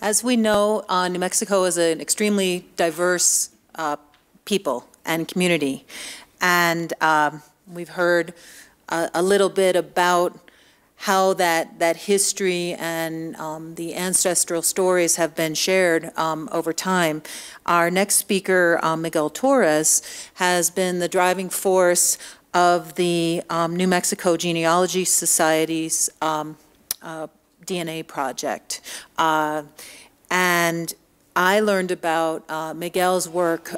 As we know, New Mexico is an extremely diverse people and community. And we've heard a little bit about how that history and the ancestral stories have been shared over time. Our next speaker, Miguel Tórrez, has been the driving force of the New Mexico Genealogy Society's DNA project. And I learned about Miguel's work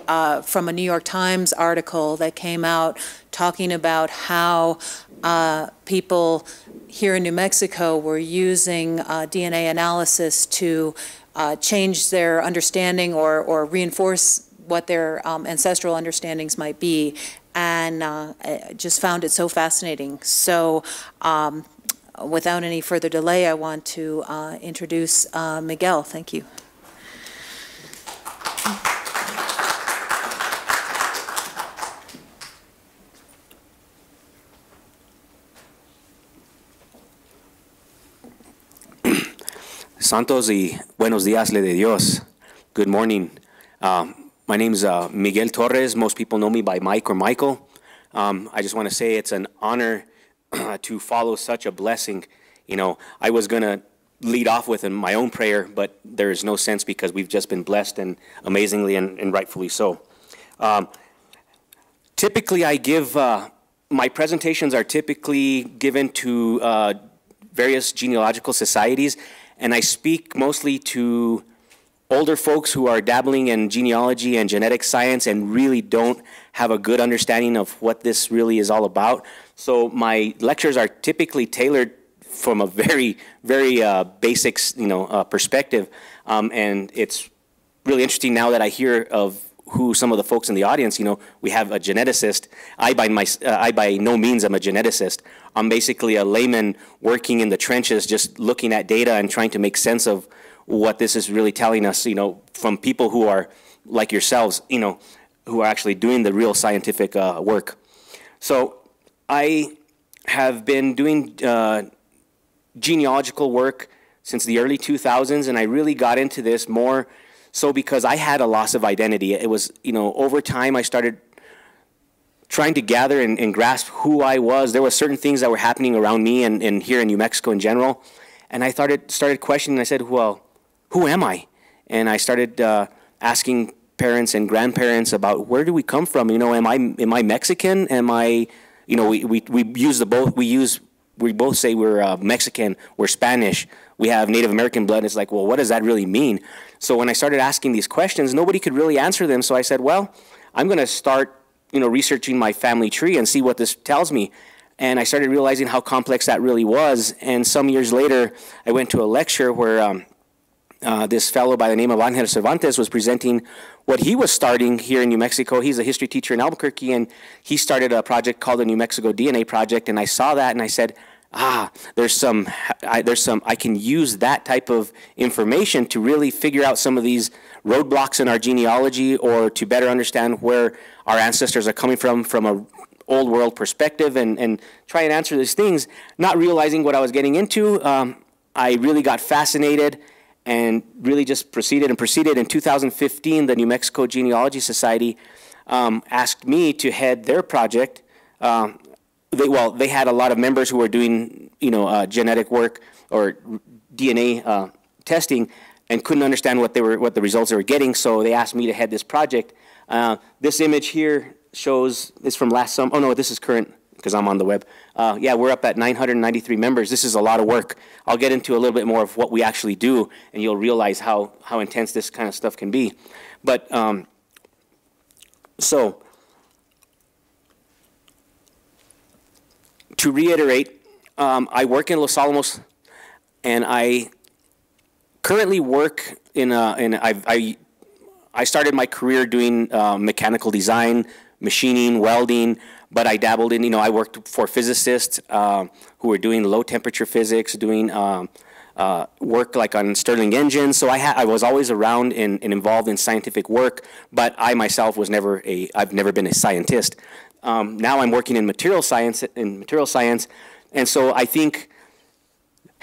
from a New York Times article that came out talking about how people here in New Mexico were using DNA analysis to change their understanding or reinforce what their ancestral understandings might be. And I just found it so fascinating. So without any further delay, I want to introduce Miguel. Thank you. Santos y buenos días le de Dios. Good morning. My name is Miguel Tórrez. Most people know me by Mike or Michael. I just want to say it's an honor to follow such a blessing. You know, I was going to lead off with my own prayer, but there is no sense because we've just been blessed and amazingly and rightfully so. Typically, I give, my presentations are typically given to various genealogical societies, and I speak mostly to older folks who are dabbling in genealogy and genetic science and really don't have a good understanding of what this really is all about. So my lectures are typically tailored from a very, very basic, perspective. And it's really interesting now that I hear of who some of the folks in the audience, we have a geneticist. I by no means am a geneticist. I'm basically a layman working in the trenches, just looking at data and trying to make sense of what this is really telling us, from people who are like yourselves, who are actually doing the real scientific work. So I have been doing genealogical work since the early 2000s, and I really got into this more so because I had a loss of identity. It was, over time I started trying to gather and grasp who I was. There were certain things that were happening around me and here in New Mexico in general. And I started questioning. I said, well, who am I? And I started asking parents and grandparents about where do we come from? Am I Mexican? Am I, we both say we're Mexican, we're Spanish, we have Native American blood. And it's like, well, what does that really mean? So when I started asking these questions, nobody could really answer them. So I said, well, I'm going to start, researching my family tree and see what this tells me. And I started realizing how complex that really was. And some years later, I went to a lecture where this fellow by the name of Ángel Cervantes was presenting what he was starting here in New Mexico. He's a history teacher in Albuquerque, and he started a project called the New Mexico DNA Project. And I saw that, and I said, I can use that type of information to really figure out some of these roadblocks in our genealogy, or to better understand where our ancestors are coming from a old world perspective, and try and answer these things, not realizing what I was getting into. I really got fascinated and really just proceeded. In 2015, the New Mexico Genealogy Society asked me to head their project. They had a lot of members who were doing, genetic work or DNA testing, and couldn't understand what the results they were getting. So they asked me to head this project. This image here shows this from last summer. Oh no, this is current because I'm on the web. Yeah, we're up at 993 members. This is a lot of work. I'll get into a little bit more of what we actually do, and you'll realize how intense this kind of stuff can be. But so to reiterate, I work in Los Alamos, and I currently work I started my career doing mechanical design, machining, welding, but I dabbled in, I worked for physicists who were doing low temperature physics, doing work like on Stirling engines. So I was always around and involved in scientific work, but I myself was I've never been a scientist. Now I'm working in material science, and so I think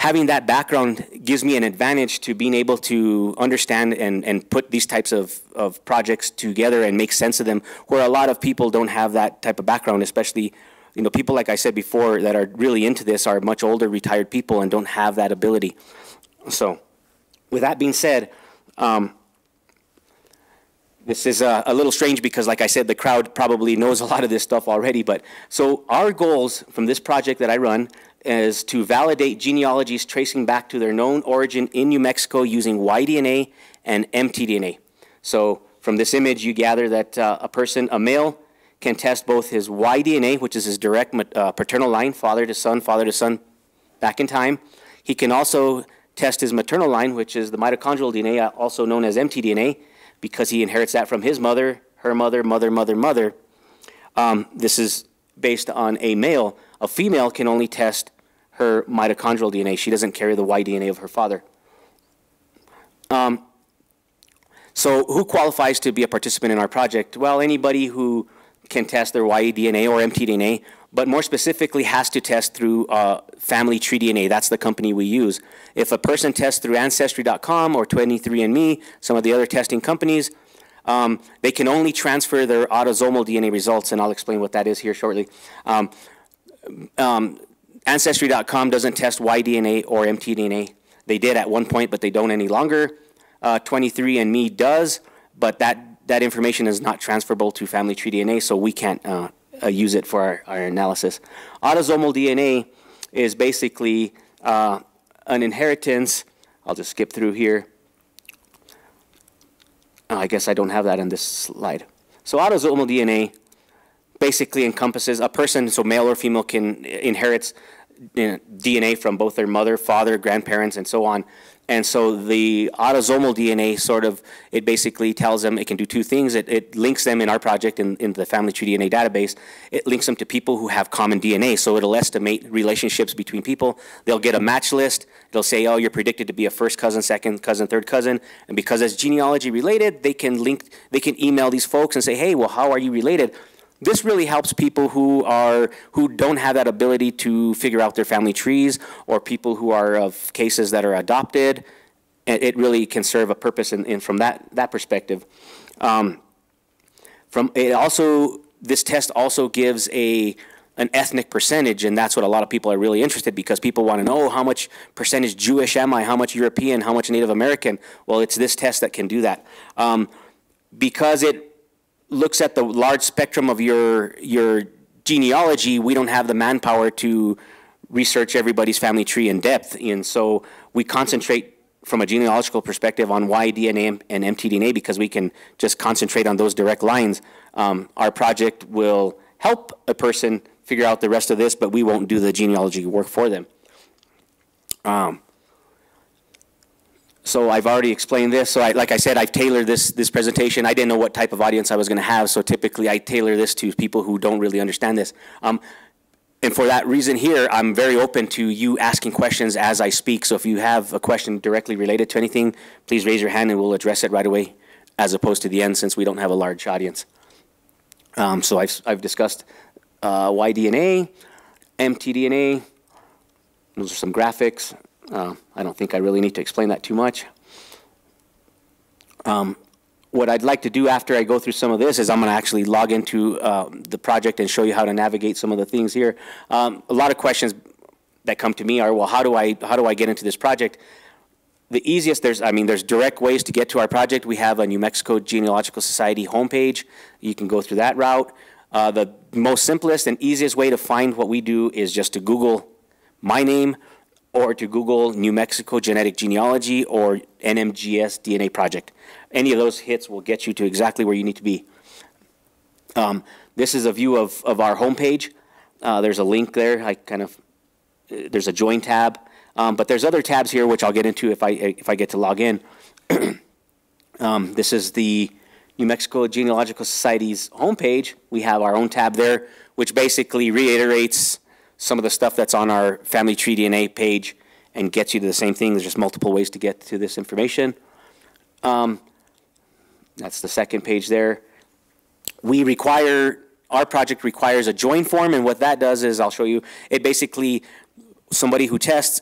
having that background gives me an advantage to being able to understand and put these types of projects together and make sense of them, where a lot of people don't have that type of background, especially, you know, people, like I said before, that are really into this are much older, retired people and don't have that ability. So with that being said, this is a little strange because, like I said, the crowd probably knows a lot of this stuff already. But so our goals from this project that I run is to validate genealogies tracing back to their known origin in New Mexico using Y-DNA and mtDNA. So from this image, you gather that a male, can test both his Y-DNA, which is his direct paternal line, father to son, back in time. He can also test his maternal line, which is the mitochondrial DNA, also known as mtDNA, because he inherits that from his mother, her mother, mother. This is based on a male. A female can only test her mitochondrial DNA. She doesn't carry the Y-DNA of her father. So who qualifies to be a participant in our project? Well, anybody who can test their Y-DNA or mtDNA, but more specifically has to test through Family Tree DNA. That's the company we use. If a person tests through Ancestry.com or 23andMe, some of the other testing companies, they can only transfer their autosomal DNA results, and I'll explain what that is here shortly. Ancestry.com doesn't test Y-DNA or mtDNA. They did at one point, but they don't any longer. 23andMe does, but that information is not transferable to Family Tree DNA, so we can't use it for our analysis. Autosomal DNA is basically an inheritance. I'll just skip through here. I guess I don't have that on this slide. So autosomal DNA basically encompasses a person, so male or female, can inherit DNA from both their mother, father, grandparents, and so on. And so the autosomal DNA it basically tells them it can do two things. It links them in our project in the Family Tree DNA database. It links them to people who have common DNA, so it'll estimate relationships between people. They'll get a match list. It'll say, oh, you're predicted to be a first cousin, second cousin, third cousin. And because it's genealogy related, they can email these folks and say, hey, well, how are you related? This really helps people who don't have that ability to figure out their family trees, or people who are of cases that are adopted. It really can serve a purpose from that perspective. This test also gives an ethnic percentage, and that's what a lot of people are really interested, because people want to know how much percentage Jewish am I, how much European, how much Native American. Well, it's this test that can do that. Because it looks at the large spectrum of your genealogy, we don't have the manpower to research everybody's family tree in depth, and so we concentrate from a genealogical perspective on Y-DNA and mtDNA, because we can just concentrate on those direct lines. Our project will help a person figure out the rest of this, but we won't do the genealogy work for them. So I've already explained this. So like I said, I've tailored this presentation. I didn't know what type of audience I was going to have, so typically I tailor this to people who don't really understand this. And for that reason here, I'm very open to you asking questions as I speak. So if you have a question directly related to anything, please raise your hand and we'll address it right away, as opposed to the end, since we don't have a large audience. So I've discussed Y-DNA, mtDNA. Those are some graphics. I don't think I really need to explain that too much. What I'd like to do after I go through some of this is I'm going to actually log into the project and show you how to navigate some of the things here. A lot of questions that come to me are, well, how do I get into this project? The easiest, there's direct ways to get to our project. We have a New Mexico Genealogical Society homepage. You can go through that route. The most simplest and easiest way to find what we do is just to Google my name, or to Google New Mexico Genetic Genealogy or NMGS DNA Project. Any of those hits will get you to exactly where you need to be. This is a view of our homepage. There's a link there. There's a join tab, but there's other tabs here which I'll get into if I get to log in. This is the New Mexico Genealogical Society's homepage. We have our own tab there, which basically reiterates some of the stuff that's on our Family Tree DNA page and gets you to the same thing. There's just multiple ways to get to this information. That's the second page there. Our project requires a join form, and what that does is, I'll show you, it basically, somebody who tests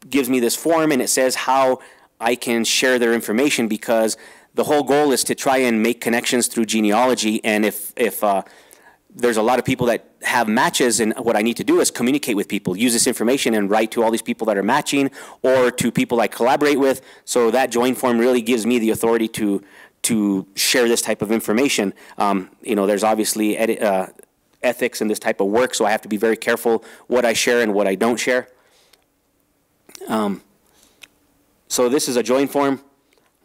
gives me this form, and it says how I can share their information, because the whole goal is to try and make connections through genealogy. And if there's a lot of people that have matches, and what I need to do is communicate with people, use this information and write to all these people that are matching, or to people I collaborate with. So that join form really gives me the authority to share this type of information. You know, there's obviously ethics in this type of work, so I have to be very careful what I share and what I don't share. So this is a join form.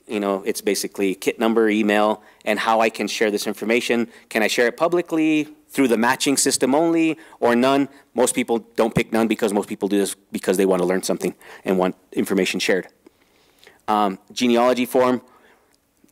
You know, it's basically kit number, email, and how I can share this information. Can I share it publicly through the matching system only, or none? Most people don't pick none, because most people do this because they want to learn something and want information shared. Genealogy form,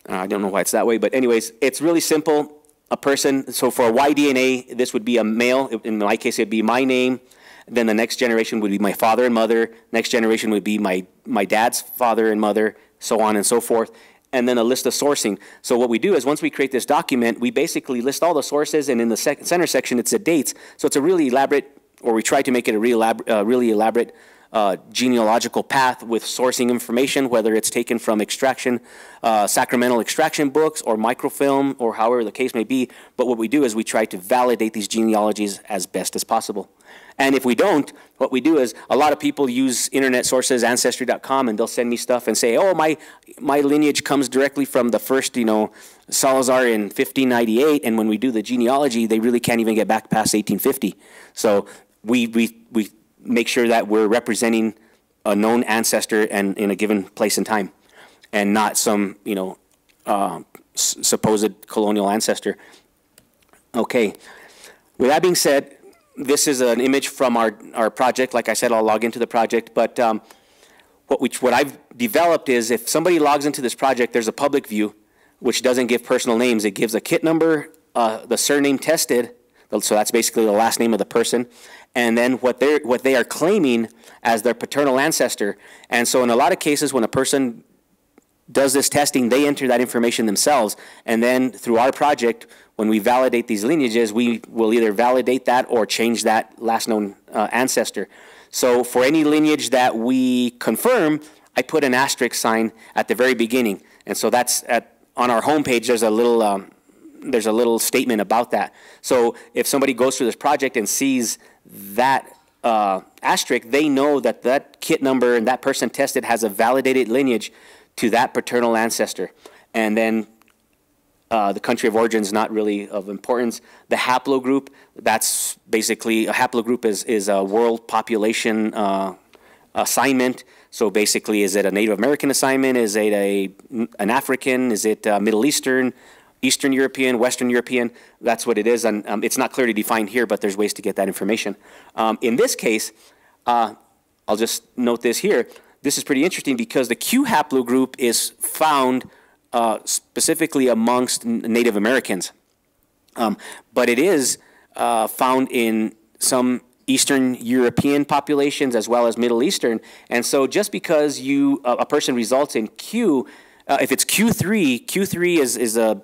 I don't know why it's that way, but anyways, it's really simple. A person, so for a Y DNA, this would be a male. In my case, it'd be my name. Then the next generation would be my father and mother. Next generation would be my dad's father and mother, so on and so forth. And then a list of sourcing. So what we do is, once we create this document, we basically list all the sources, and in the center section, it's the dates. So it's a really elaborate, or we try to make it a really elaborate genealogical path with sourcing information, whether it's taken from extraction, sacramental extraction books, or microfilm, or however the case may be. But what we do is we try to validate these genealogies as best as possible. And if we don't, what we do is, a lot of people use internet sources, Ancestry.com, and they'll send me stuff and say, oh, my lineage comes directly from the first, you know, Salazar in 1598, and when we do the genealogy, they really can't even get back past 1850. So we make sure that we're representing a known ancestor and in a given place and time, and not some, you know, supposed colonial ancestor. Okay. With that being said, this is an image from our project. Like I said, I'll log into the project, but what I've developed is, if somebody logs into this project, there's a public view, which doesn't give personal names. It gives a kit number, the surname tested, so that's basically the last name of the person, and then what they are claiming as their paternal ancestor. And so in a lot of cases, when a person does this testing, they enter that information themselves, and then through our project, when we validate these lineages, we will either validate that or change that last known ancestor. So for any lineage that we confirm, I put an asterisk sign at the very beginning, and so that's on our homepage. There's a little statement about that. So if somebody goes through this project and sees that asterisk, they know that that kit number and that person tested has a validated lineage to that paternal ancestor. And then the country of origin is not really of importance. The haplogroup, that's basically, a haplogroup is a world population assignment. So basically, is it a Native American assignment? Is it an African? Is it Middle Eastern, Eastern European, Western European? That's what it is. And it's not clearly defined here, but there's ways to get that information. In this case, I'll just note this here. This is pretty interesting, because the Q haplogroup is found specifically amongst Native Americans. But it is found in some Eastern European populations as well as Middle Eastern. And so just because a person results in Q, if it's Q3, Q3 is a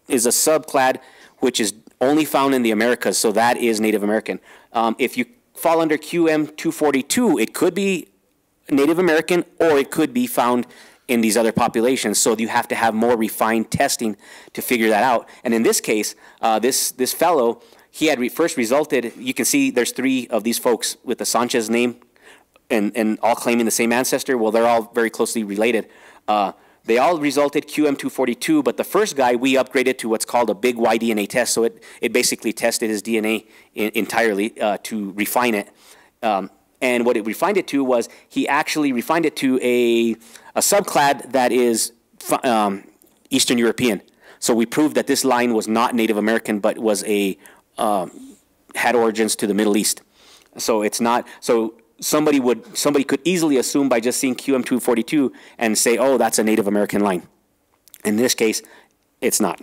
subclad which is only found in the Americas, so that is Native American. If you fall under QM242, it could be Native American, or it could be found in these other populations. So you have to have more refined testing to figure that out. And in this case, this fellow, he had first resulted, you can see there's 3 of these folks with the Sanchez name and all claiming the same ancestor. Well, they're all very closely related. They all resulted QM242, but the first guy we upgraded to what's called a big Y DNA test. So it basically tested his DNA entirely to refine it. And what it refined it to was, he actually refined it to a subclad that is Eastern European. So we proved that this line was not Native American, but was had origins to the Middle East. So it's not. So somebody could easily assume by just seeing QM242 and say, oh, that's a Native American line. In this case, it's not.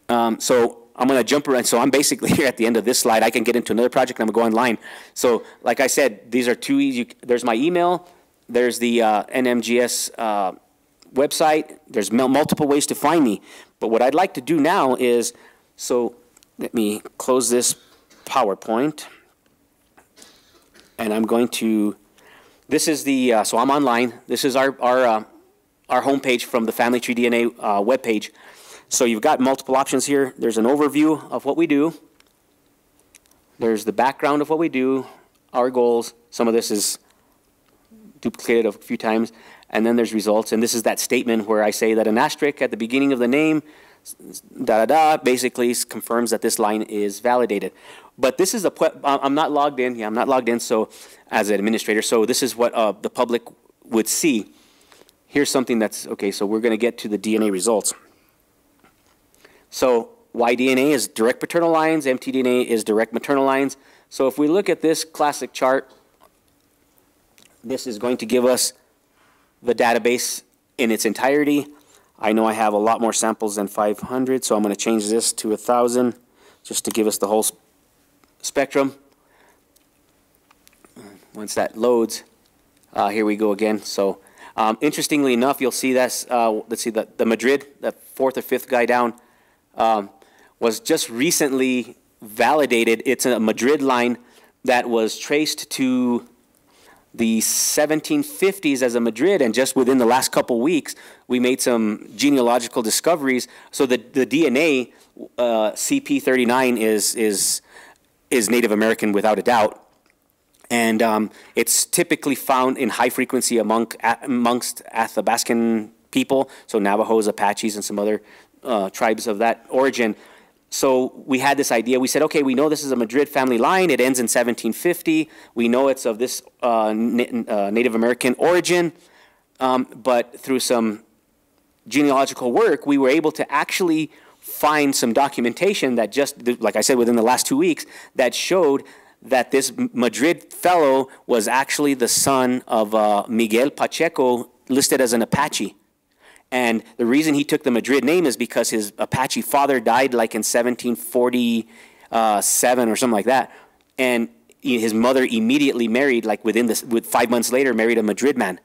So I'm going to jump around. So I'm basically here at the end of this slide. I can get into another project, and I'm going to go online. So like I said, these are 2 easy. There's my email. There's the NMGS website. There's multiple ways to find me. But what I'd like to do now is, so let me close this PowerPoint. and I'm going to, this is the, so I'm online. This is our homepage from the Family Tree DNA webpage. So you've got multiple options here. There's an overview of what we do. There's the background of what we do, our goals. Some of this is duplicated a few times. And then there's results. And this is that statement where I say that an asterisk at the beginning of the name, basically confirms that this line is validated. But this is I'm not logged in. Yeah, I'm not logged in. So as an administrator, so this is what the public would see. Here's something that's, okay, so we're going to get to the DNA results. So Y-DNA is direct paternal lines, mtDNA is direct maternal lines. So if we look at this classic chart, this is going to give us the database in its entirety. I know I have a lot more samples than 500, so I'm going to change this to 1,000 just to give us the whole spectrum. Once that loads, here we go again. So interestingly enough, you'll see this, let's see, the Madrid, the fourth or fifth guy down, was just recently validated. It's a Madrid line that was traced to the 1750s as a Madrid, and just within the last couple weeks, we made some genealogical discoveries. So the DNA, CP39 is Native American without a doubt. And it's typically found in high frequency amongst Athabascan people, so Navajos, Apaches, and some other tribes of that origin. So we had this idea. We said, okay, we know this is a Madrid family line. It ends in 1750. We know it's of this Native American origin. But through some genealogical work, we were able to actually find some documentation that just, like I said, within the last 2 weeks, that showed that this Madrid fellow was actually the son of Miguel Pacheco, listed as an Apache. And the reason he took the Madrid name is because his Apache father died like in 1747 or something like that. And his mother immediately married, like with 5 months later, married a Madrid man.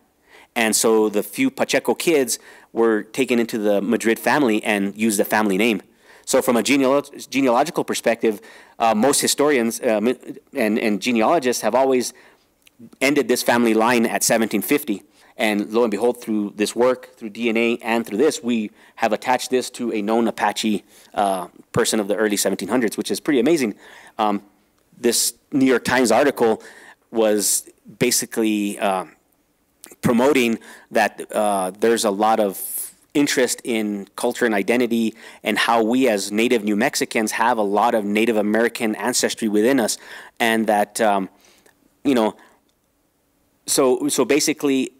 And so the few Pacheco kids were taken into the Madrid family and used the family name. So from a genealogical perspective, most historians and genealogists have always ended this family line at 1750. And lo and behold, through this work, through DNA, and through this, we have attached this to a known Apache person of the early 1700s, which is pretty amazing. This New York Times article was basically promoting that there's a lot of interest in culture and identity, and how we as native New Mexicans have a lot of Native American ancestry within us, and that, you know, so basically,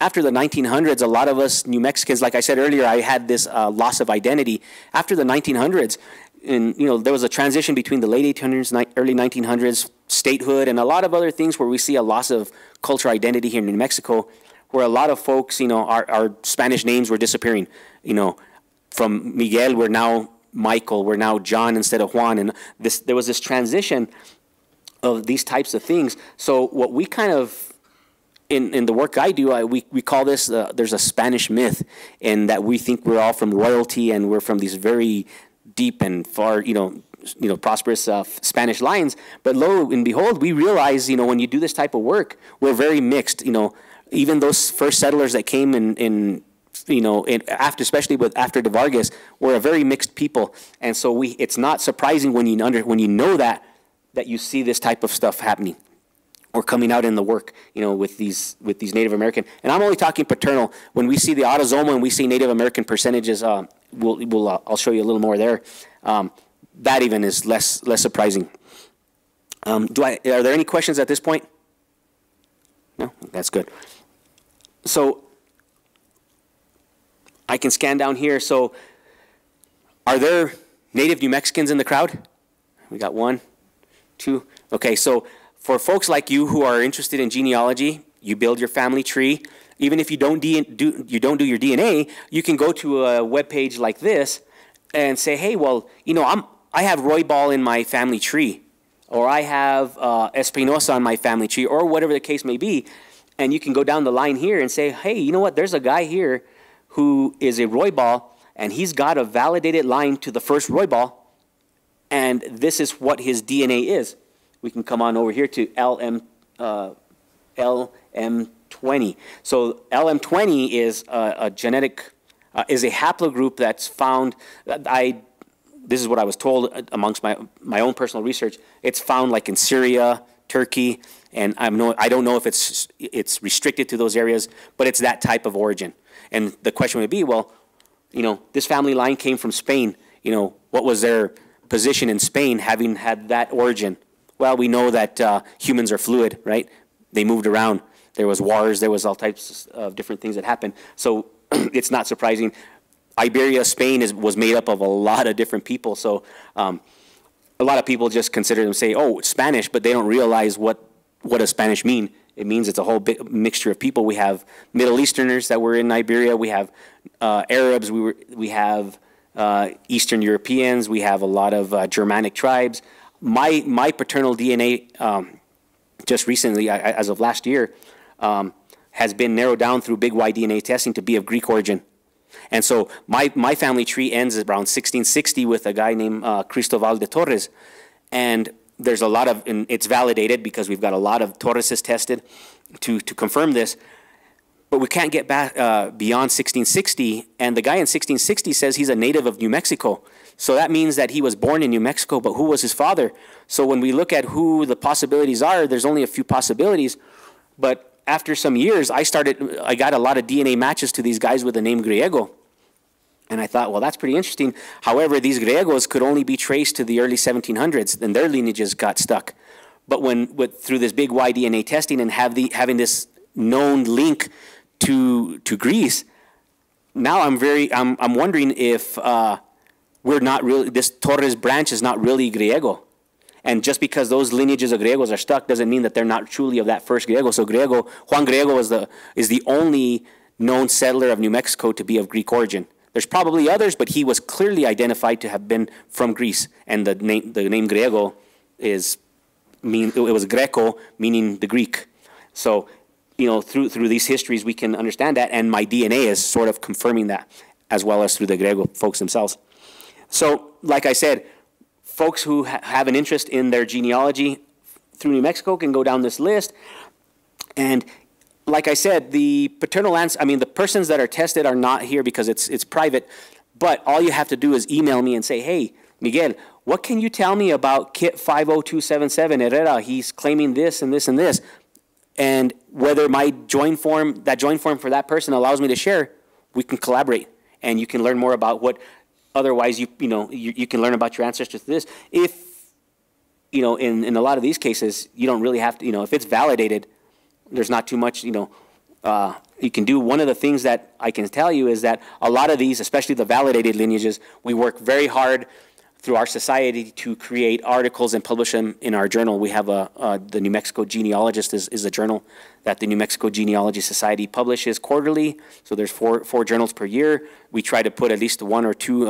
after the 1900s, a lot of us New Mexicans, like I said earlier, I had this loss of identity. After the 1900s, and there was a transition between the late 1800s, early 1900s, statehood, and a lot of other things where we see a loss of cultural identity here in New Mexico, where a lot of folks, our Spanish names were disappearing. From Miguel, we're now Michael, we're now John instead of Juan, and there was this transition of these types of things. So what we kind of, in the work I do, we call this, there's a Spanish myth, in that we think we're all from royalty and we're from these very deep and far, prosperous Spanish lines. But lo and behold, we realize, when you do this type of work, we're very mixed. Even those first settlers that came especially after de Vargas, were a very mixed people. And so it's not surprising when you know that you see this type of stuff happening or coming out in the work, with these Native American. And I'm only talking paternal. When we see the autosomal and we see Native American percentages, I'll show you a little more there. That even is less surprising. Are there any questions at this point? No, that's good. So I can scan down here. So are there Native New Mexicans in the crowd? We got 1, 2. Okay, so for folks like you who are interested in genealogy, you build your family tree. Even if you don't do your DNA, you can go to a web page like this and say, hey, well, I have Roybal in my family tree, or I have Espinosa on my family tree, or whatever the case may be. And you can go down the line here and say, hey, you know what? There's a guy here who is a Roybal, and he's got a validated line to the first Roybal, and this is what his DNA is. We can come on over here to LM LM20. So LM20 is a genetic, is a haplogroup that's found, this is what I was told amongst my own personal research, it's found like in Syria, Turkey, and I don't know if it's restricted to those areas, but it's that type of origin. And the question would be, well, you know, this family line came from Spain. You know, what was their position in Spain having had that origin? Well, we know that humans are fluid, right? They moved around. There was wars. There was all types of different things that happened. So it's not surprising. Iberia, Spain was made up of a lot of different people. So a lot of people just consider them, say, oh, it's Spanish, but they don't realize what does Spanish mean. It means it's a whole big mixture of people. We have Middle Easterners that were in Iberia. We have Arabs. We have Eastern Europeans. We have a lot of Germanic tribes. My paternal DNA just recently, as of last year, has been narrowed down through big Y DNA testing to be of Greek origin. And so my family tree ends around 1660 with a guy named Miguel A Torrez. And there's a lot of, and it's validated because we've got a lot of Torreses tested to confirm this. But we can't get back beyond 1660. And the guy in 1660 says he's a native of New Mexico. So that means that he was born in New Mexico, but who was his father? So when we look at who the possibilities are, there's only a few possibilities. But after some years, I got a lot of DNA matches to these guys with the name Griego. And I thought, well, that's pretty interesting. However, these Griegos could only be traced to the early 1700s, and their lineages got stuck. But through this big Y DNA testing and having this known link to Greece, now I'm wondering if we're not really, this Torres branch is not really Griego. And just because those lineages of Griegos are stuck doesn't mean that they're not truly of that first Griego. So Juan Griego is the only known settler of New Mexico to be of Greek origin. There's probably others, but he was clearly identified to have been from Greece. And the name Griego it was Greco, meaning the Greek. So, you know, through these histories, we can understand that. And my DNA is sort of confirming that, as well as through the Griego folks themselves. So, like I said, folks who have an interest in their genealogy through New Mexico can go down this list. And like I said, the paternal the persons that are tested are not here because it's private. But all you have to do is email me and say, hey, Miguel, what can you tell me about Kit 50277 Herrera? He's claiming this and this and this. And whether my join form for that person allows me to share, we can collaborate. And you can learn more about what otherwise you can learn about your ancestors through this. If, you know, in a lot of these cases, you don't really have to, you know, if it's validated, there's not too much, you know, you can do. One of the things that I can tell you is that a lot of these, especially the validated lineages, we work very hard through our society to create articles and publish them in our journal. We have the New Mexico Genealogist is a journal that the New Mexico Genealogy Society publishes quarterly. So there's four journals per year. We try to put at least 1 or 2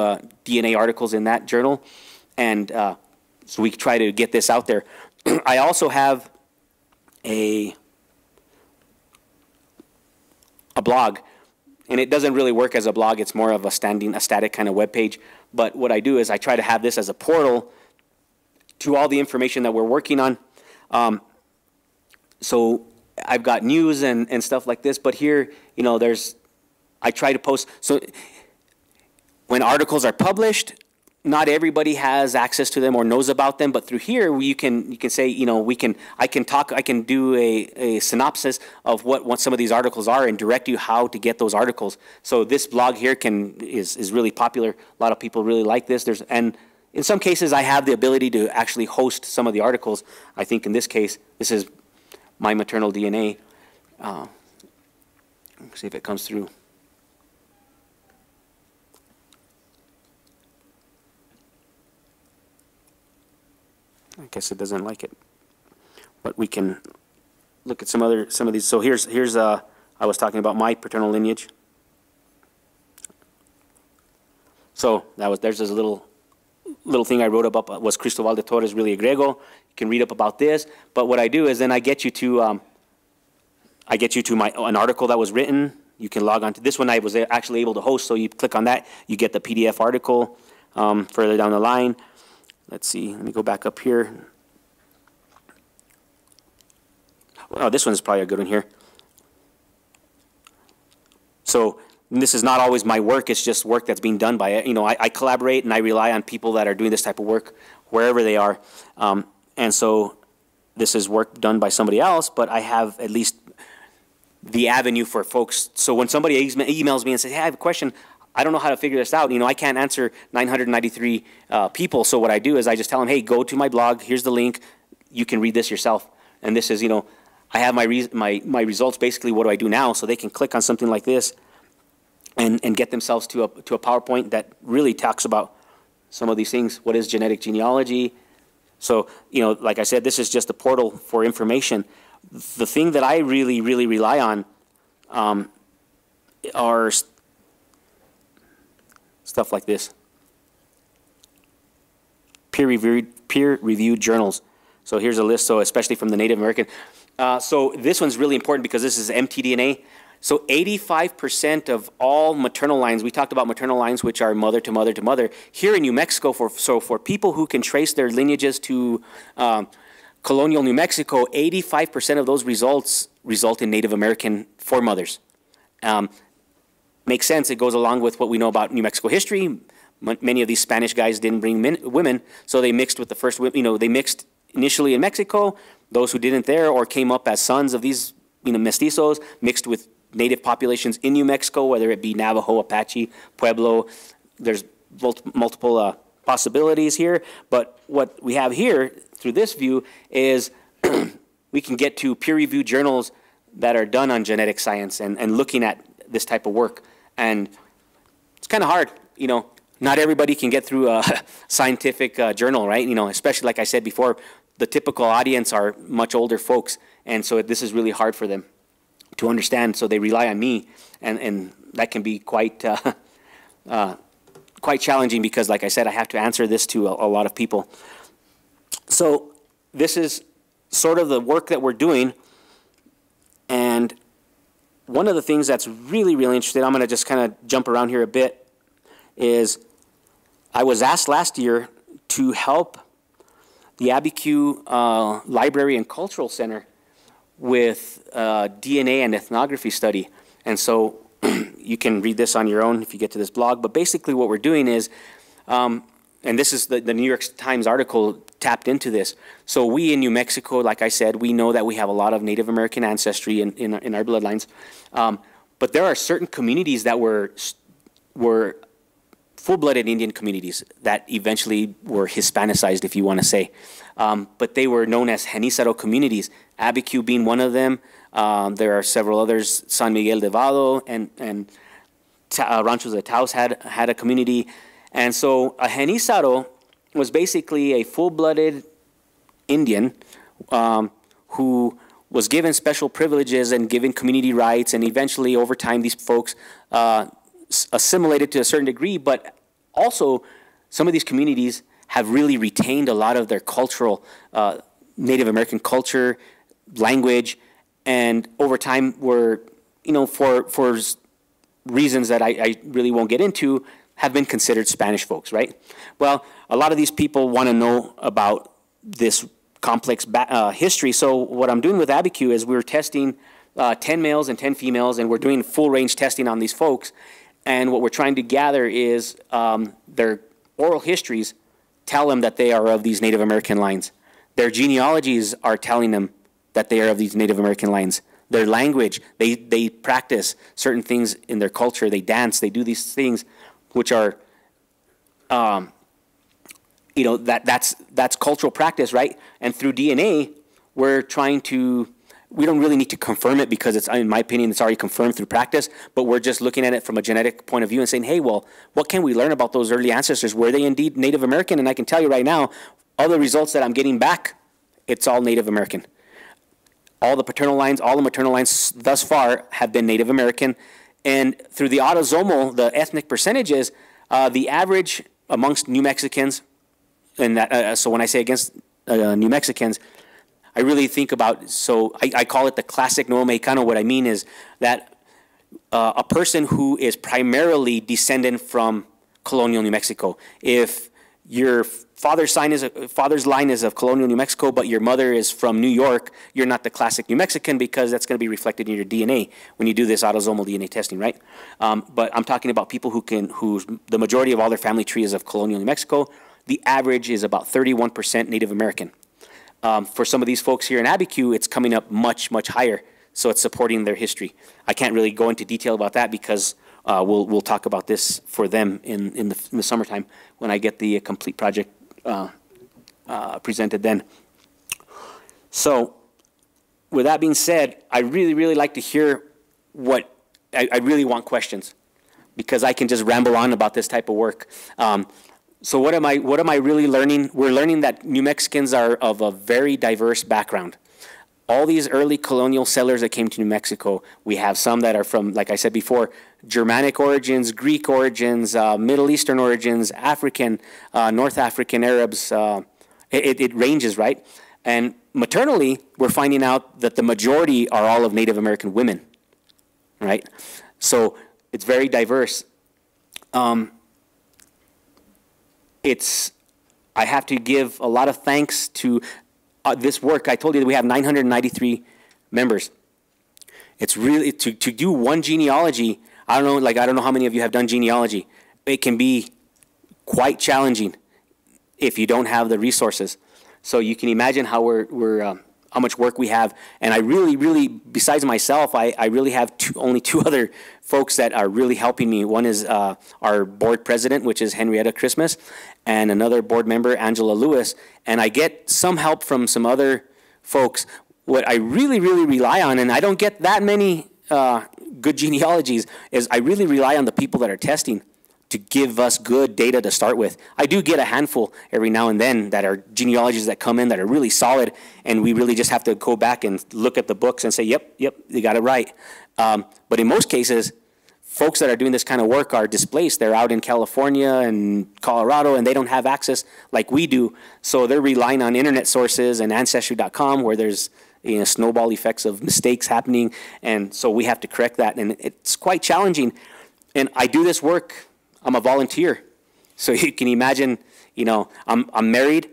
DNA articles in that journal. And so we try to get this out there. I also have a blog, and it doesn't really work as a blog. It's more of a static kind of web page. But what I do is I try to have this as a portal to all the information that we're working on. So I've got news and stuff like this, but here, you know, I try to post. So when articles are published, not everybody has access to them or knows about them, but through here you can say, you know, I can do a synopsis of what some of these articles are and direct you how to get those articles. So this blog here is really popular. A lot of people really like this. And in some cases I have the ability to actually host some of the articles. I think in this case, this is my maternal DNA. Let's see if it comes through. I guess it doesn't like it, but we can look at some of these. So here's I was talking about my paternal lineage. So there's this little thing I wrote about. Was Cristobal de Torres really a Griego? You can read up about this. But what I do is then I get you to an article that was written. You can log on to this one. I was actually able to host. So you click on that, you get the PDF article. Further down the line. Let's see, let me go back up here. Oh, this one's probably a good one here. So this is not always my work, it's just work that's being done by it. You know, I collaborate and I rely on people that are doing this type of work wherever they are. And so this is work done by somebody else, but I have at least the avenue for folks. So when somebody emails me and says, hey, I have a question, I don't know how to figure this out. You know, I can't answer 993 people. So what I do is I just tell them, hey, go to my blog. Here's the link. You can read this yourself. And this is, you know, I have my results. Basically, what do I do now? So they can click on something like this and get themselves to a PowerPoint that really talks about some of these things. What is genetic genealogy? So, you know, like I said, this is just a portal for information. The thing that I really, really rely on are stuff like this. Peer-reviewed journals. So here's a list, so especially from the Native American. So this one's really important because this is mtDNA. So 85% of all maternal lines, we talked about maternal lines, which are mother to mother to mother. Here in New Mexico, for people who can trace their lineages to colonial New Mexico, 85% of those results result in Native American foremothers. Makes sense. It goes along with what we know about New Mexico history. Many of these Spanish guys didn't bring women, so they mixed with the first, you know, they mixed initially in Mexico. Those who didn't there or came up as sons of these, you know, mestizos, mixed with native populations in New Mexico, whether it be Navajo, Apache, Pueblo. There's multiple possibilities here. But what we have here through this view is we can get to peer-reviewed journals that are done on genetic science and looking at this type of work. And it's kind of hard, you know. Not everybody can get through a scientific journal, right? You know, especially like I said before, the typical audience are much older folks, and so this is really hard for them to understand. So they rely on me, and that can be quite quite challenging because, like I said, I have to answer this to a lot of people. So this is sort of the work that we're doing, and one of the things that's really, really interesting, I'm going to just kind of jump around here a bit, is I was asked last year to help the Abiquiu Library and Cultural Center with DNA and ethnography study. And so you can read this on your own if you get to this blog. But basically what we're doing is, and this is the New York Times article tapped into this. So we in New Mexico, like I said, we know that we have a lot of Native American ancestry in our bloodlines. But there are certain communities that were full-blooded Indian communities that eventually were Hispanicized, if you want to say. But they were known as Genízaro communities, Abiquiu being one of them. There are several others, San Miguel de Vado and Ranchos de Taos had a community. And so a Genízaro was basically a full-blooded Indian who was given special privileges and given community rights, and eventually over time these folks assimilated to a certain degree, but also some of these communities have really retained a lot of their cultural, Native American culture, language, and over time were, you know, for reasons that I really won't get into, have been considered Spanish folks, right? Well, a lot of these people want to know about this complex history, so what I'm doing with Abiquiu is we're testing 10 males and 10 females, and we're doing full range testing on these folks. And what we're trying to gather is their oral histories tell them that they are of these Native American lines. Their genealogies are telling them that they are of these Native American lines. Their language, they practice certain things in their culture. They dance, they do these things which are, you know, that's cultural practice, right? And through DNA, we're trying to, we don't really need to confirm it because it's, in my opinion, it's already confirmed through practice, but we're just looking at it from a genetic point of view and saying, hey, well, what can we learn about those early ancestors? Were they indeed Native American? And I can tell you right now, all the results that I'm getting back, it's all Native American. All the paternal lines, all the maternal lines thus far have been Native American. And through the autosomal, the ethnic percentages, the average amongst New Mexicans, and that, so when I say against New Mexicans, I really think about, so I call it the classic Nuevo Mexicano. What I mean is that a person who is primarily descendant from colonial New Mexico, if your father's line is of colonial New Mexico, but your mother is from New York, you're not the classic New Mexican because that's going to be reflected in your DNA when you do this autosomal DNA testing, right? But I'm talking about people whose the majority of all their family tree is of colonial New Mexico. The average is about 31% Native American. For some of these folks here in Abiquiu, it's coming up much, much higher. So it's supporting their history. I can't really go into detail about that because we'll talk about this for them in the summertime when I get the complete project presented then. So with that being said, I really like to hear what, I really want questions because I can just ramble on about this type of work. So what am I really learning? We're learning that New Mexicans are of a very diverse background. All these early colonial settlers that came to New Mexico, we have some that are from, like I said before, Germanic origins, Greek origins, Middle Eastern origins, African, North African, Arabs. It ranges, right? And maternally, we're finding out that the majority are all of Native American women, right? So it's very diverse. I have to give a lot of thanks to this work. I told you that we have 993 members. It's really, to do one genealogy, I don't know how many of you have done genealogy. It can be quite challenging if you don't have the resources. So you can imagine how how much work we have. And I really, besides myself, I really have only two other folks that are really helping me. One is our board president, which is Henrietta Christmas, and another board member, Angela Lewis. And I get some help from some other folks. What I really rely on, and I don't get that many good genealogies, is I really rely on the people that are testing to give us good data to start with. I do get a handful every now and then that are genealogies that come in that are really solid, and we really just have to go back and look at the books and say, yep, you got it right. But in most cases, folks that are doing this kind of work are displaced. They're out in California and Colorado, and they don't have access like we do. So they're relying on internet sources and Ancestry.com, where there's snowball effects of mistakes happening, and so we have to correct that, and it's quite challenging. And I do this work. I'm a volunteer, so you can imagine. I'm married.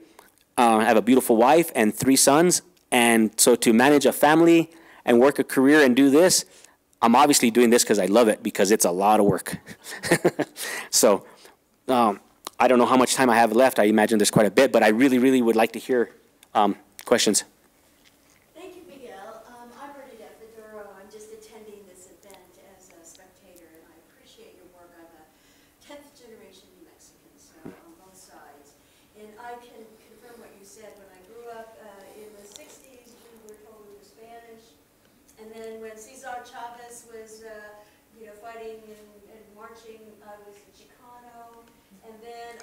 I have a beautiful wife and 3 sons, and so to manage a family and work a career and do this, I'm obviously doing this because I love it, because it's a lot of work. So I don't know how much time I have left. I imagine there's quite a bit, but I really would like to hear questions. Thank you, Miguel. I'm Bernadette Fedoro. I'm just attending this event as a spectator, and I appreciate your work. I'm a 10th generation New Mexican, so on both sides. And I can confirm what you said. When I grew up in the 60s, we were told we were Spanish. And then when Cesar Chavez was, fighting and marching, I was a Chicano. And then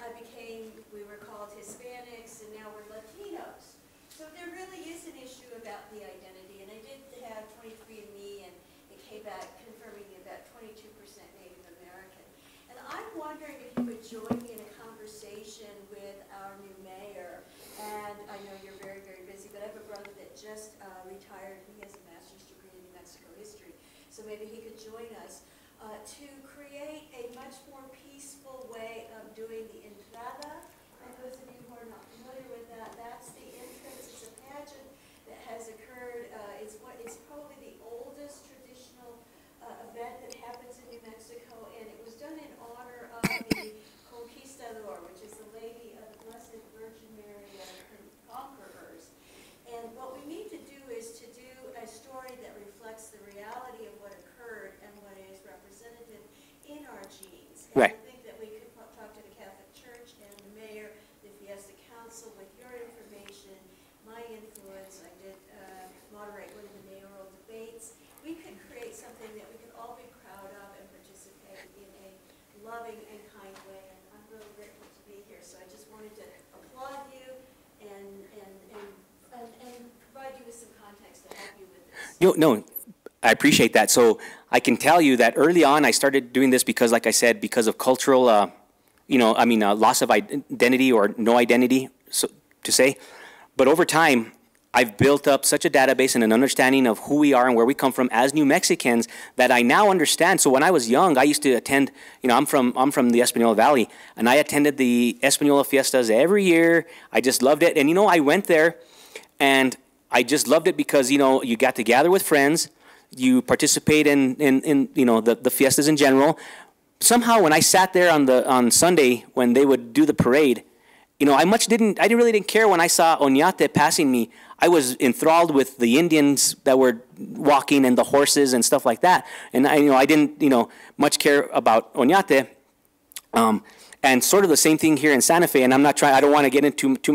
we were called Hispanics, and now we're Latinos. So there really is an issue about the identity. And I did have 23andMe, and it came back confirming about 22% Native American. And I'm wondering if you would join me in a conversation with our new mayor. And I know you're very busy, but I have a brother that just retired. He has a master's degree in New Mexico history. So maybe he could join us to create a much more peaceful way of doing the entrada. And those of you who are not familiar with that, that's the entrance. It's a pageant that has occurred. It's probably the oldest traditional event that happens in New Mexico, and it was done in honor of the Conquistador, which is the Lady of the Blessed Virgin Mary and her conquerors. And what we need to do is to do a story that reflects the reality of what occurred and what is representative in our genes. And Right. I think that we could talk to the Catholic Church and the mayor, the Fiesta Council, with your information, my influence. I did moderate one of the mayoral debates. We could create something that we could all be proud of and participate in a loving and kind way. And I'm really grateful to be here. So I just wanted to applaud you and provide you with some context to help you with this. No, I appreciate that. So I can tell you that early on I started doing this because, like I said, because of cultural, loss of identity or no identity, so to say. But over time, I've built up such a database and an understanding of who we are and where we come from as New Mexicans that I now understand. So when I was young, I used to attend, you know, I'm from the Espanola Valley, and I attended the Espanola Fiestas every year. I just loved it. And, you know, I went there, and I just loved it because, you know, you got to gather with friends, you participate in you know, the fiestas in general. Somehow when I sat there on Sunday when they would do the parade, you know, I really didn't care when I saw Oñate passing me. I was enthralled with the Indians that were walking and the horses and stuff like that. And I didn't, you know, much care about Oñate. And sort of the same thing here in Santa Fe. And I don't want to get into too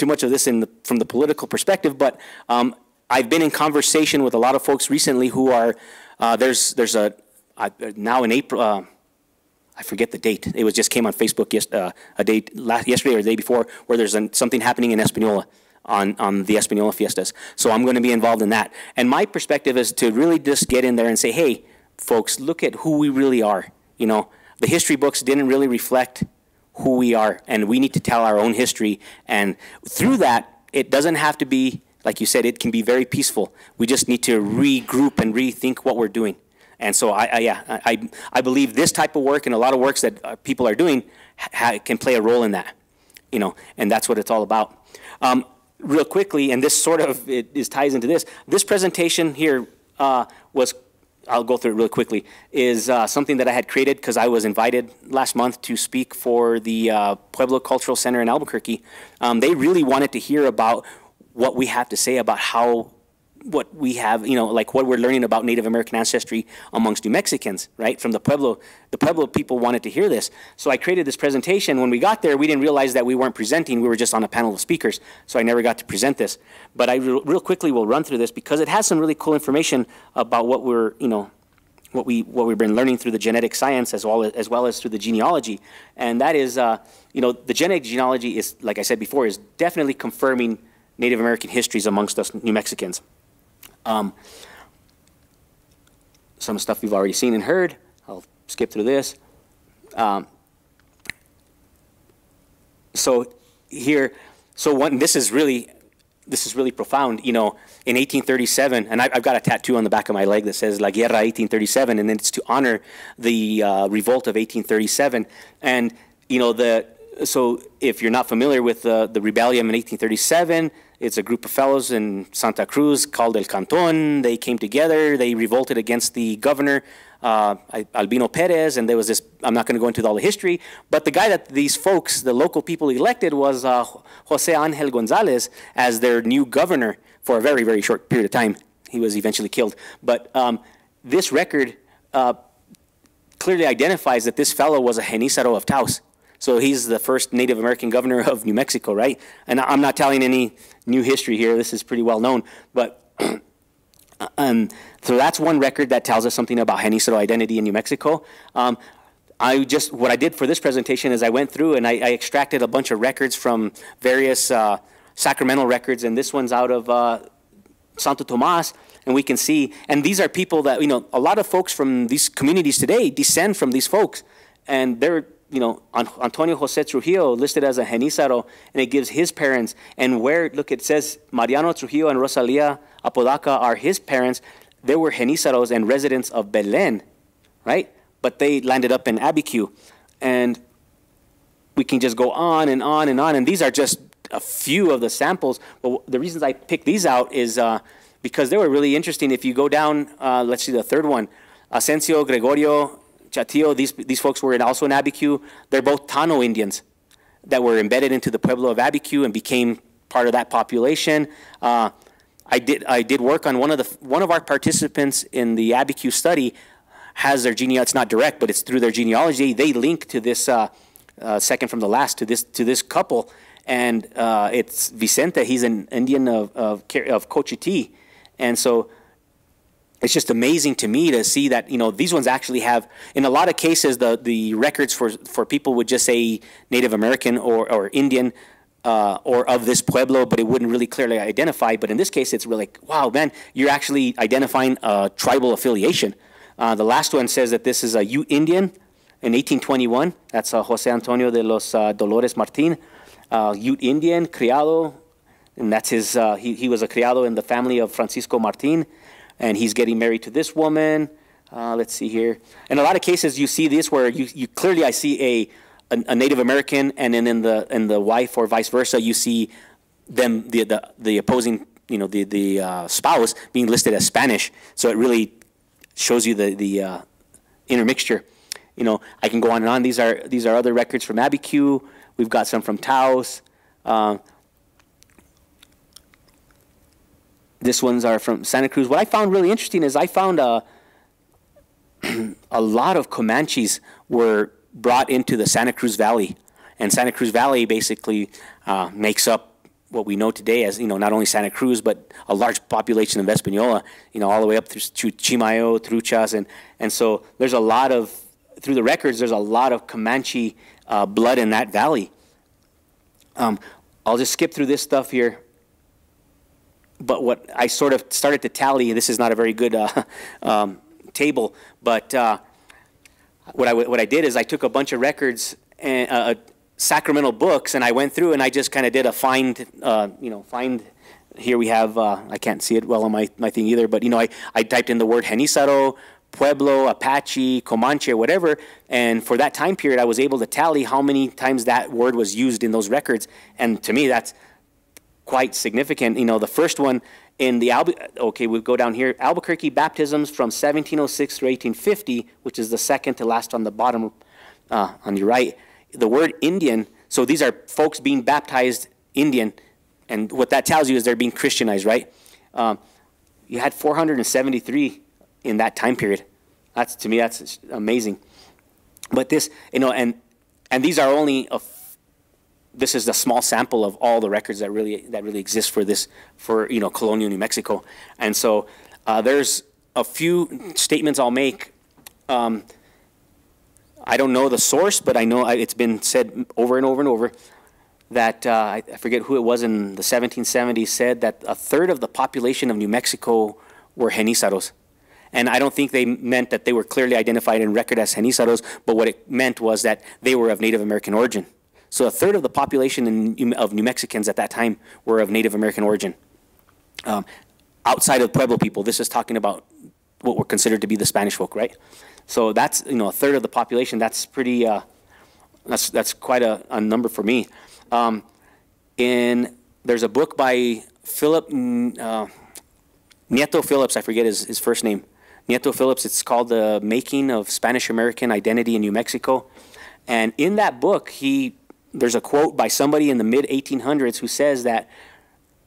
much of this from the political perspective, but I've been in conversation with a lot of folks recently who are, now in April, I forget the date. It just came on Facebook yesterday or the day before, where there's something happening in Espanola on the Espanola Fiestas. So I'm going to be involved in that. And my perspective is to really just get in there and say, hey, folks, look at who we really are. You know, the history books didn't really reflect who we are, and we need to tell our own history. And through that, it doesn't have to be, like you said, it can be very peaceful. We just need to regroup and rethink what we're doing. And so I believe this type of work and a lot of works that people are doing can play a role in that, you know, and that's what it's all about. Real quickly, and this sort of ties into this. This presentation here was, I'll go through it real quickly, is something that I had created because I was invited last month to speak for the Pueblo Cultural Center in Albuquerque. They really wanted to hear about what we have to say about what we have, you know, like what we're learning about Native American ancestry amongst New Mexicans, right? From the Pueblo people wanted to hear this. So I created this presentation. When we got there, we didn't realize that we weren't presenting. We were just on a panel of speakers. So I never got to present this. But I real quickly will run through this because it has some really cool information about what we're, you know, what we've been learning through the genetic science as well as through the genealogy. And that is, you know, the genetic genealogy is, like I said before, is definitely confirming Native American histories amongst us New Mexicans. Some stuff you've already seen and heard. I'll skip through this. So here, this is really profound. You know, in 1837, and I've got a tattoo on the back of my leg that says La Guerra 1837, and it's to honor the revolt of 1837. And you know, so if you're not familiar with the rebellion in 1837, it's a group of fellows in Santa Cruz called El Canton. They came together. They revolted against the governor, Albino Perez, and there was this, I'm not going to go into all the history, but the guy that these folks, the local people elected, was Jose Angel Gonzalez as their new governor for a very, very short period of time. He was eventually killed. But this record clearly identifies that this fellow was a Genízaro of Taos. So he's the first Native American governor of New Mexico, right? And I'm not telling any new history here. This is pretty well known. But so that's one record that tells us something about Genízaro identity in New Mexico. What I did for this presentation is I went through and I extracted a bunch of records from various Sacramento records, and this one's out of Santo Tomas. And we can see, and these are people that, you know, a lot of folks from these communities today descend from these folks. And they're, you know, Antonio Jose Trujillo listed as a Genízaro, and it gives his parents. And where, look, it says Mariano Trujillo and Rosalia Apodaca are his parents. They were Genízaros and residents of Belén, right? But they landed up in Abiquiu. And we can just go on and on and on. And these are just a few of the samples. But the reasons I picked these out is because they were really interesting. If you go down, let's see the third one, Asensio Gregorio Chatillo, these folks were also in Abiquiu. They're both Tano Indians that were embedded into the Pueblo of Abiquiu and became part of that population. I did work on one of our participants in the Abiquiu study has their genealogy. It's not direct, but it's through their genealogy. They link to this second from the last to this couple, and it's Vicente. He's an Indian of Cochiti, and so. It's just amazing to me to see that, you know, these ones actually have, in a lot of cases, the records for people would just say Native American or Indian or of this Pueblo, but it wouldn't really clearly identify. But in this case, it's really like, wow, man, you're actually identifying a tribal affiliation. The last one says that this is a Ute Indian in 1821. That's Jose Antonio de los Dolores Martin. Ute Indian, criado and that's his, he was a criado in the family of Francisco Martin, and he's getting married to this woman. Let's see here. In a lot of cases, you see this where you clearly, I see a Native American, and then in the wife or vice versa, you see them, the opposing, you know, the spouse being listed as Spanish. So it really shows you the intermixture. You know, I can go on and on. These are other records from Abiquiu. We've got some from Taos. This ones are from Santa Cruz. What I found really interesting is I found a lot of Comanches were brought into the Santa Cruz Valley, and Santa Cruz Valley basically makes up what we know today as, you know, not only Santa Cruz but a large population of Española, you know, all the way up through Chimayo, Truchas, and so there's a lot of, through the records, there's a lot of Comanche blood in that valley. I'll just skip through this stuff here. But what I sort of started to tally, this is not a very good table, but what I did is I took a bunch of records and sacramental books, and I went through and I just kind of did a find, you know, find. Here we have, I can't see it well on my thing either, but, you know, I typed in the word Genízaro, Pueblo, Apache, Comanche, whatever, and for that time period, I was able to tally how many times that word was used in those records, and to me, that's quite significant. You know, the first one in the, okay, we'll go down here, Albuquerque baptisms from 1706 through 1850, which is the second to last on the bottom, on your right. The word Indian, so these are folks being baptized Indian, and what that tells you is they're being Christianized, right? You had 473 in that time period. That's, to me, that's amazing. But this, you know, and these are only this is the small sample of all the records that really exist for this, for, you know, colonial New Mexico. And so there's a few statements I'll make. I don't know the source, but I know it's been said over and over and over that I forget who it was in the 1770s said that a third of the population of New Mexico were Genízaros. And I don't think they meant that they were clearly identified in record as Genízaros, but what it meant was that they were of Native American origin. So a third of the population of New Mexicans at that time were of Native American origin. Outside of Pueblo people, this is talking about what were considered to be the Spanish folk, right? So that's, you know, a third of the population. That's pretty, that's quite a number for me. There's a book by Philip, Nieto Phillips, I forget his first name. Nieto Phillips, it's called The Making of Spanish American Identity in New Mexico. And in that book, there's a quote by somebody in the mid-1800s who says that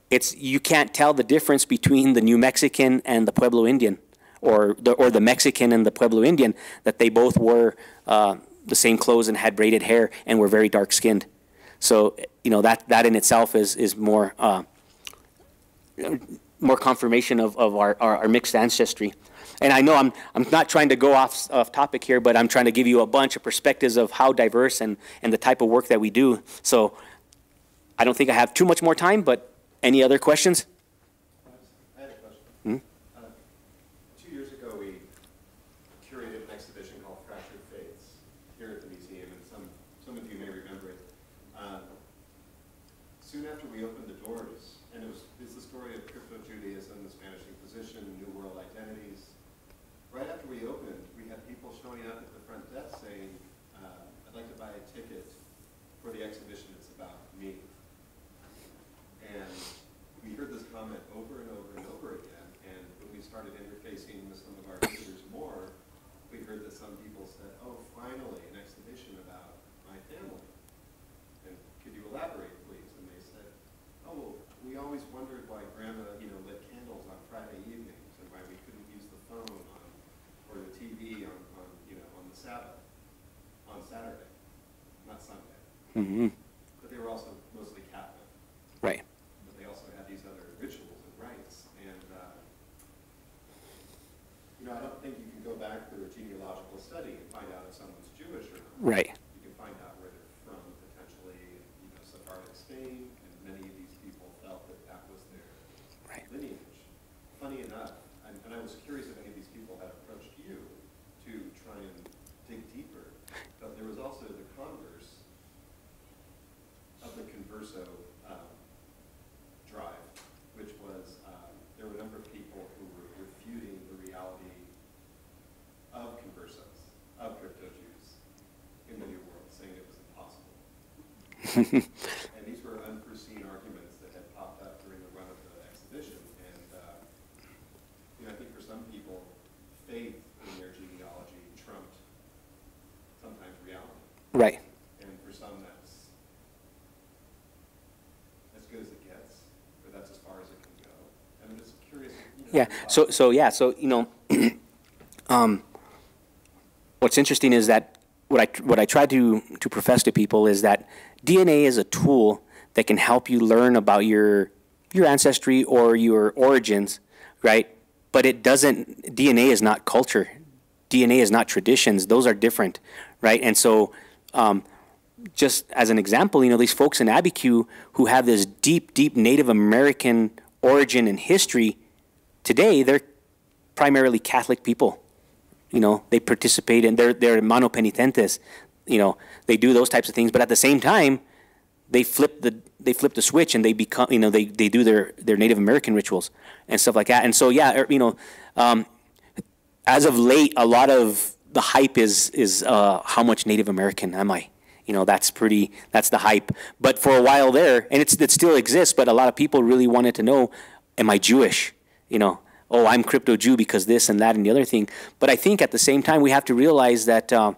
you can't tell the difference between the New Mexican and the Pueblo Indian, or the Mexican and the Pueblo Indian, that they both wore the same clothes and had braided hair and were very dark-skinned. So, you know, that in itself is more confirmation of our mixed ancestry. And I know I'm not trying to go off topic here, but I'm trying to give you a bunch of perspectives of how diverse and the type of work that we do. So I don't think I have too much more time, but any other questions? I had a question. 2 years ago, we curated an exhibition called Fractured Faiths here at the museum, and some of you may remember it. Soon after we opened the doors, and it's the story of crypto-Judaism, the Spanish Inquisition, New World identities. Right after we opened, we had people showing up at the front desk saying, I'd like to buy a ticket for the exhibition. It's about me. And we heard this comment over and over and over again. And when we started interfacing with some of our visitors more, we heard that some people said, oh, finally, an exhibition about my family. And could you elaborate, please? And they said, oh, well, we always wondered why Grandma, you know, lit candles on Friday evenings and why we couldn't use the phone or the TV on the Sabbath, on Saturday, not Sunday. Mm-hmm. But they were also mostly Catholic. Right. But they also had these other rituals and rites. And, you know, I don't think you can go back through a genealogical study and find out if someone's Jewish or not. Right. You can find out where they're from, potentially, you know, Sephardic Spain, and many of these people felt that that was their lineage. Funny enough, and I was curious if any of these people had approached you to try and dig deeper, but there was also the converse of the converso drive. And these were unforeseen arguments that had popped up during the run of the exhibition. And you know, I think for some people, faith in their genealogy trumped sometimes reality. Right. And for some, that's as good as it gets, or that's as far as it can go. I'm just curious. You know, Yeah. So you know, what's interesting is that what I try to profess to people is that DNA is a tool that can help you learn about your ancestry or your origins, right? But it doesn't. DNA is not culture. DNA is not traditions. Those are different, right? And so, just as an example, you know, these folks in Abiquiu who have this deep Native American origin and history, today they're primarily Catholic people. You know, they participate in, they're mano penitentes, you know, they do those types of things, but at the same time, they flip the switch and they become, you know, they do their Native American rituals and stuff like that. And so, yeah, you know, as of late, a lot of the hype is how much Native American am I? You know, that's the hype. But for a while there, and it still exists, but a lot of people really wanted to know, am I Jewish? You know, oh, I'm crypto Jew because this and that and the other thing. But I think at the same time, we have to realize that, you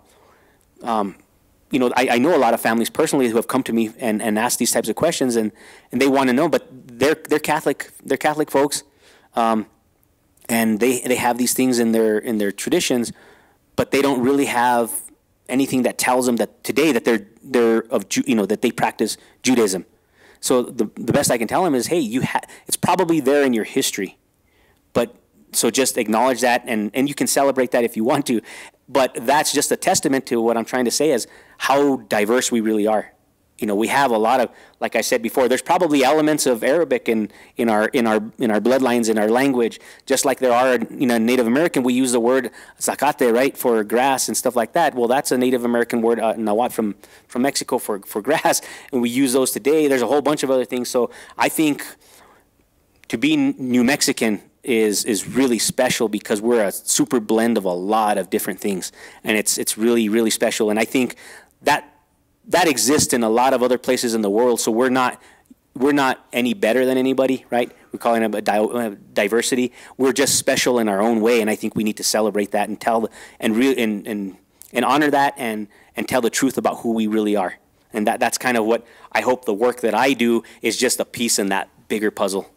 know, I know a lot of families personally who have come to me and asked these types of questions, and they want to know, but they're Catholic folks, and they have these things in their traditions, but they don't really have anything that tells them that today that they're of you know, that they practice Judaism. So the best I can tell them is, hey, it's probably there in your history. But so just acknowledge that, and you can celebrate that if you want to. But that's just a testament to what I'm trying to say is how diverse we really are. You know, we have a lot of, like I said before, there's probably elements of Arabic in our bloodlines, in our language, just like there are, you know, Native American. We use the word zacate, right, for grass and stuff like that. Well, that's a Native American word, nawat from Mexico for grass, and we use those today. There's a whole bunch of other things. So I think to be New Mexican is really special because we're a super blend of a lot of different things, and it's really special. And I think that exists in a lot of other places in the world. So we're not any better than anybody, right? We're calling it diversity. We're just special in our own way, and I think we need to celebrate that and tell and honor that and tell the truth about who we really are. And that's kind of what I hope the work that I do is just a piece in that bigger puzzle.